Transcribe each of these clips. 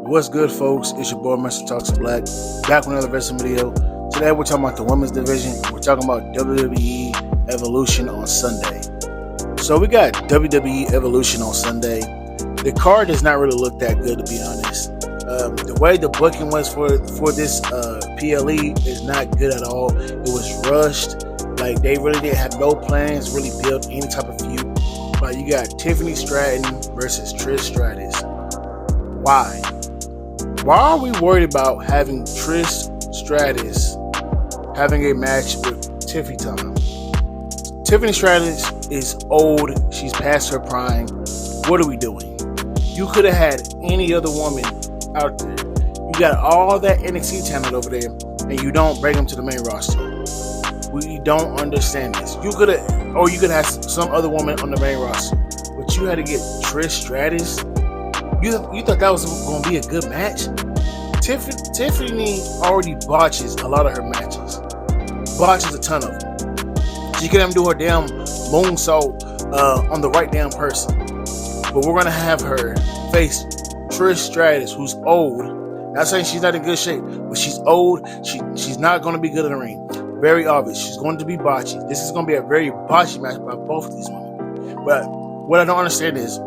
What's good, folks? It's your boy, Mr. Talks Black, back with another wrestling video. Today, we're talking about the women's division. We're talking about WWE Evolution on Sunday. So, we got WWE Evolution on Sunday. The card does not really look that good, to be honest. The way the booking was for this PLE is not good at all. It was rushed. Like, they really didn't have no plans, really build any type of feud. But you got Tiffany Stratton versus Trish Stratus. Why? Why are we worried about having Trish Stratus having a match with Tiffany Time? Tiffany Stratus is old. She's past her prime. What are we doing? You could have had any other woman out there. You got all that NXT talent over there, and you don't bring them to the main roster. We don't understand this. You could have some other woman on the main roster, but you had to get Trish Stratus. You thought that was going to be a good match? Tiffany already botches a lot of her matches. Botches a ton of them. She couldn't even do her damn moonsault on the right damn person. But we're going to have her face Trish Stratus, who's old. Not saying she's not in good shape, but she's old. She's not going to be good in the ring. Very obvious. She's going to be botchy. This is going to be a very botchy match by both of these women. But what I don't understand is,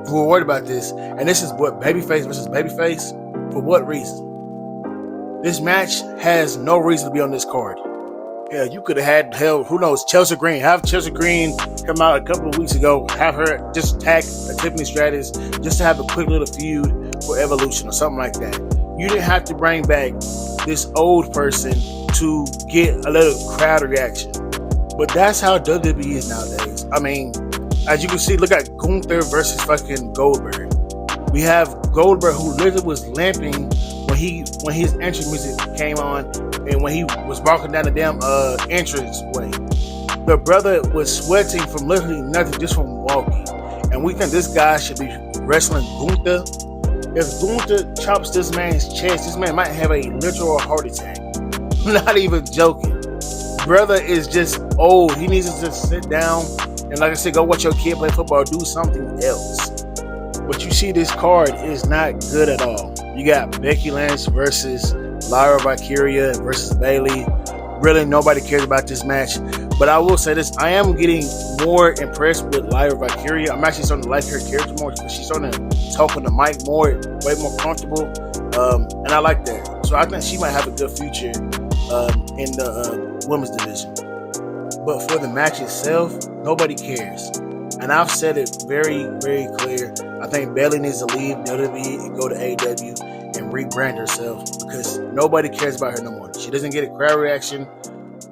we're worried about this, and this is what babyface versus babyface. For what reason? This match has no reason to be on this card. Yeah, you could have had, who knows, Chelsea Green. Have Chelsea Green come out a couple of weeks ago. Have her just tag Tiffany Stratus just to have a quick little feud for Evolution or something like that. You didn't have to bring back this old person to get a little crowd reaction. But that's how WWE is nowadays. I mean, as you can see, look at Gunther versus fucking Goldberg. We have Goldberg, who literally was limping when his entrance music came on and when he was walking down the damn entrance way. The brother was sweating from literally nothing, just from walking. And we think this guy should be wrestling Gunther. If Gunther chops this man's chest, this man might have a literal heart attack. I'm not even joking. Brother is just old. He needs to just sit down and, like I said, go watch your kid play football or do something else. But you see, this card is not good at all. You got Becky Lynch versus Lyra Valkyria versus Bayley. Really, nobody cares about this match. But I will say this, I am getting more impressed with Lyra Valkyria. I'm actually starting to like her character more because she's starting to talk on the mic more, way more comfortable. And I like that. So I think she might have a good future in the women's division. But for the match itself, nobody cares. And I've said it very, very clear. I think Bayley needs to leave WWE and go to AEW and rebrand herself because nobody cares about her no more. She doesn't get a crowd reaction.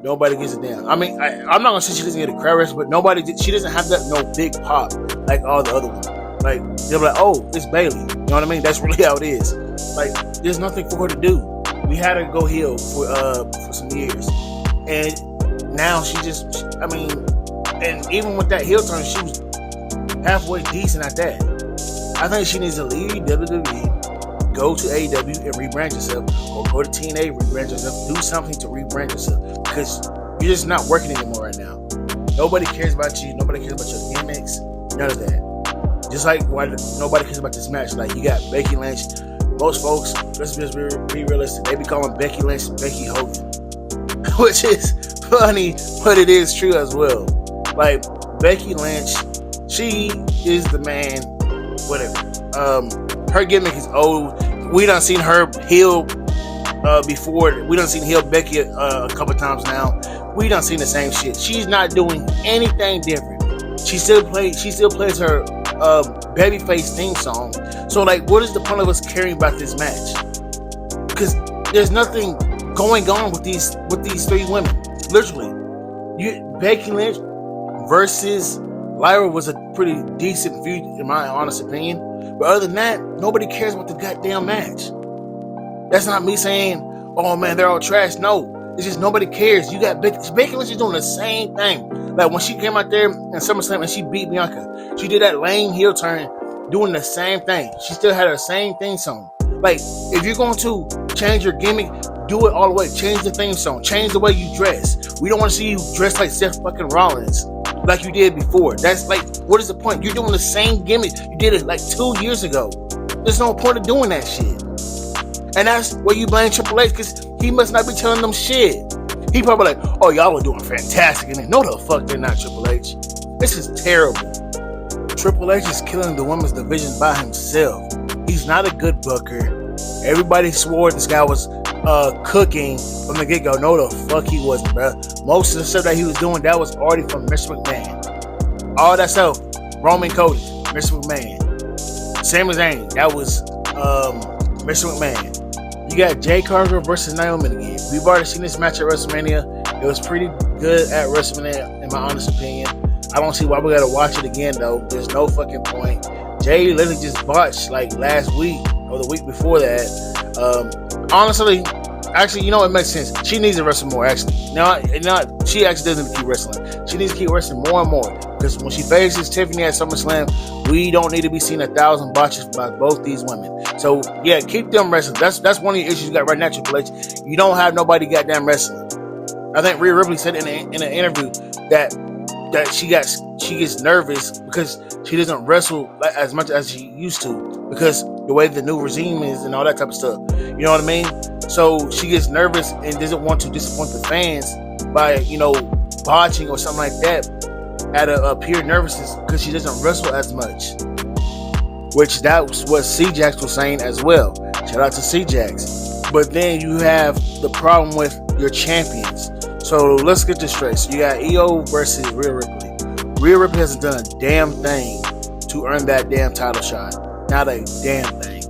Nobody gives a damn. I mean, I'm not going to say she doesn't get a crowd reaction, but she doesn't have that no big pop like all the other women. Like, they're like, oh, it's Bayley. You know what I mean? That's really how it is. Like, there's nothing for her to do. We had her go heel for some years. And now and even with that heel turn, she was halfway decent at that. I think she needs to leave WWE, go to AEW and rebrand yourself, or go to TNA, rebrand yourself, do something to rebrand yourself, because you're just not working anymore right now. Nobody cares about you, nobody cares about your gimmicks, none of that. Just like why nobody cares about this match. Like, you got Becky Lynch. Most folks, let's just be realistic, they be calling Becky Lynch Becky Hogan, which is funny, but it is true as well. Like, Becky Lynch, she is the man, whatever. Her gimmick is old. We done seen her heel before. We done seen heel Becky a couple times now. We done seen the same shit. She's not doing anything different. She still plays her babyface theme song. So, like, what is the point of us caring about this match? Because there's nothing going on with these three women. Literally, Becky Lynch versus Lyra was a pretty decent feud, in my honest opinion. But other than that, nobody cares about the goddamn match. That's not me saying, oh man, they're all trash. No, it's just nobody cares. You got Becky Lynch is doing the same thing. Like, when she came out there in SummerSlam and she beat Bianca, she did that lame heel turn, doing the same thing. She still had her same theme song. Like, if you're going to change your gimmick, do it all the way. Change the theme song. Change the way you dress. We don't want to see you dress like Seth fucking Rollins, like you did before. That's like, what is the point? You're doing the same gimmick. You did it like 2 years ago. There's no point of doing that shit. And that's where you blame Triple H, because he must not be telling them shit. He probably like, oh, y'all are doing fantastic. And then, no, the fuck they're not, Triple H. This is terrible. Triple H is killing the women's division by himself. He's not a good booker. Everybody swore this guy was cooking from the get-go. No, the fuck he wasn't, bro. Most of the stuff that he was doing, that was already from Mr. McMahon. All that stuff, Roman Cody, Mr. McMahon. Sami Zayn, that was Mr. McMahon. You got Jay Cargill versus Naomi again. We've already seen this match at WrestleMania. It was pretty good at WrestleMania, in my honest opinion. I don't see why we gotta watch it again, though. There's no fucking point. Jay literally just botched like last week or the week before that. Honestly, actually, you know what makes sense? She needs to wrestle more, actually. She actually doesn't keep wrestling. She needs to keep wrestling more and more. Because when she faces Tiffany at SummerSlam, we don't need to be seeing 1,000 botches by both these women. So, yeah, keep them wrestling. That's one of the issues you got right now, Triple H. You don't have nobody goddamn wrestling. I think Rhea Ripley said in an interview that she gets nervous because she doesn't wrestle as much as she used to, because the way the new regime is and all that type of stuff. You know what I mean? So she gets nervous and doesn't want to disappoint the fans by, botching or something like that at a pure nervousness, because she doesn't wrestle as much. Which that was what C-Jax was saying as well. Shout out to C-Jax. But then you have the problem with your champions. So let's get this straight. So you got Io versus Rhea Ripley. Rhea Ripley hasn't done a damn thing to earn that damn title shot. Not a damn thing.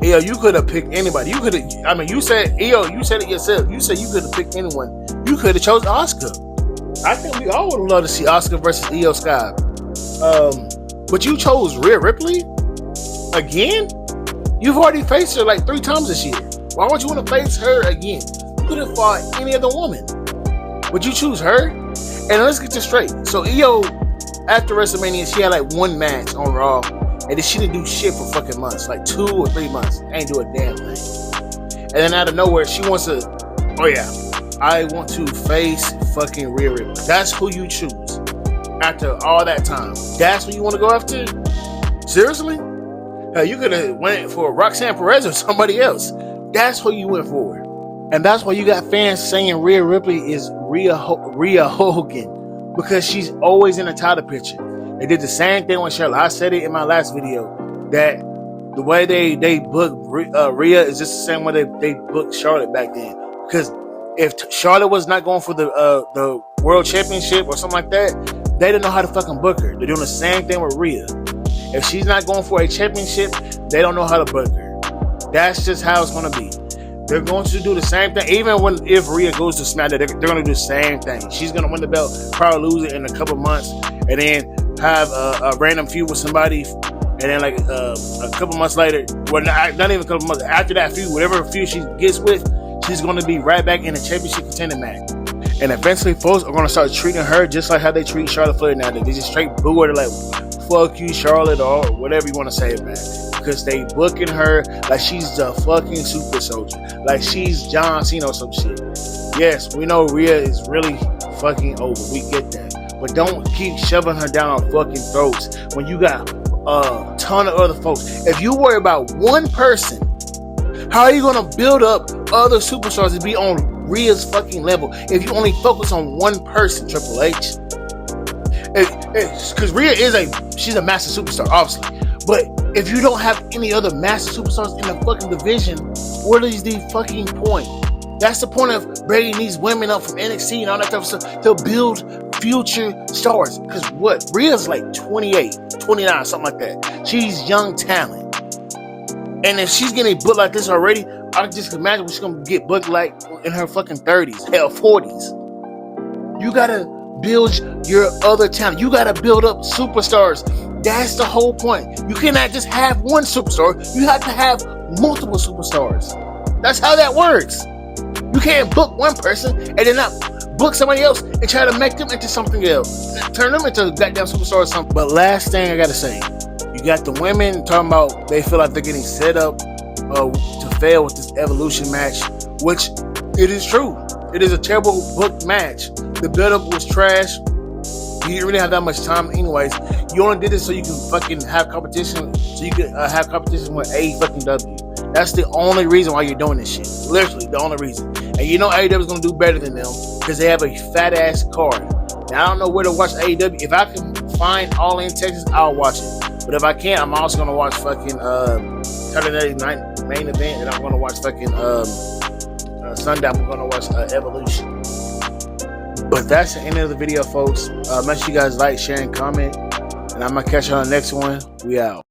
Io, you could have picked anybody. You said it yourself. You said you could have picked anyone. You could have chose Asuka. I think we all would love to see Asuka versus Io Sky. But you chose Rhea Ripley? Again? You've already faced her like 3 times this year. Why would you want to face her again? You could have fought any other woman. Would you choose her? And let's get this straight. So Io, after WrestleMania, she had like 1 match on Raw. And then she didn't do shit for fucking months. Like 2 or 3 months. Ain't do a damn thing. And then out of nowhere, she wants to, oh yeah, I want to face fucking Rhea Ripley. That's who you choose. After all that time. That's who you want to go after? Seriously? Hell, you could have went for Roxanne Perez or somebody else. That's who you went for. And that's why you got fans saying Rhea Ripley is Rhea Hogan. Because she's always in the title picture. They did the same thing with Charlotte. I said it in my last video. That the way they booked Rhea is just the same way they booked Charlotte back then. Because if Charlotte was not going for the World Championship or something like that, they didn't know how to fucking book her. They're doing the same thing with Rhea. If she's not going for a championship, they don't know how to book her. That's just how it's going to be. They're going to do the same thing. Even if Rhea goes to SmackDown, they're going to do the same thing. She's going to win the belt, probably lose it in a couple months, and then have a random feud with somebody. And then like a couple months later, well, not even a couple months, after that feud, whatever feud she gets with, she's going to be right back in a championship contender match. And eventually, folks are going to start treating her just like how they treat Charlotte Flair now. They just straight boo her, like, fuck you, Charlotte, or whatever you want to say, man. Because they booking her like she's the fucking super soldier. Like she's John Cena or some shit. Yes, we know Rhea is really fucking over. We get that. But don't keep shoving her down our fucking throats when you got a ton of other folks. If you worry about one person, how are you going to build up other superstars to be on Rhea's fucking level if you only focus on one person, Triple H? Because Rhea she's a massive superstar, obviously. But if you don't have any other massive superstars in the fucking division, what is the fucking point? That's the point of bringing these women up from NXT and all that type of stuff to build future stars. Because what? Rhea's like 28, 29, something like that. She's young talent. And if she's getting booked like this already, I can just imagine what she's going to get booked like in her fucking 30s, hell, 40s. You got to build your other talent. You got to build up superstars. That's the whole point. You cannot just have one superstar. You have to have multiple superstars. That's how that works. You can't book one person and then not book somebody else and try to make them into something else. Turn them into a goddamn superstar or something. But last thing I got to say, you got the women talking about they feel like they're getting set up to fail with this Evolution match, which it is true. It is a terrible booked match. The build-up was trash. You didn't really have that much time, anyways. You only did this so you can fucking have competition, so you could have competition with AEW. That's the only reason why you're doing this shit. Literally, the only reason. And you know AEW is gonna do better than them because they have a fat ass card. Now I don't know where to watch AEW. If I can find All In Texas, I'll watch it. But if I can't, I'm also gonna watch fucking Saturday Night Main Event, and I'm gonna watch fucking Sunday. I'm gonna watch Evolution. But that's the end of the video, folks. Make sure you guys like, share, and comment. And I'm gonna catch you on the next one. We out.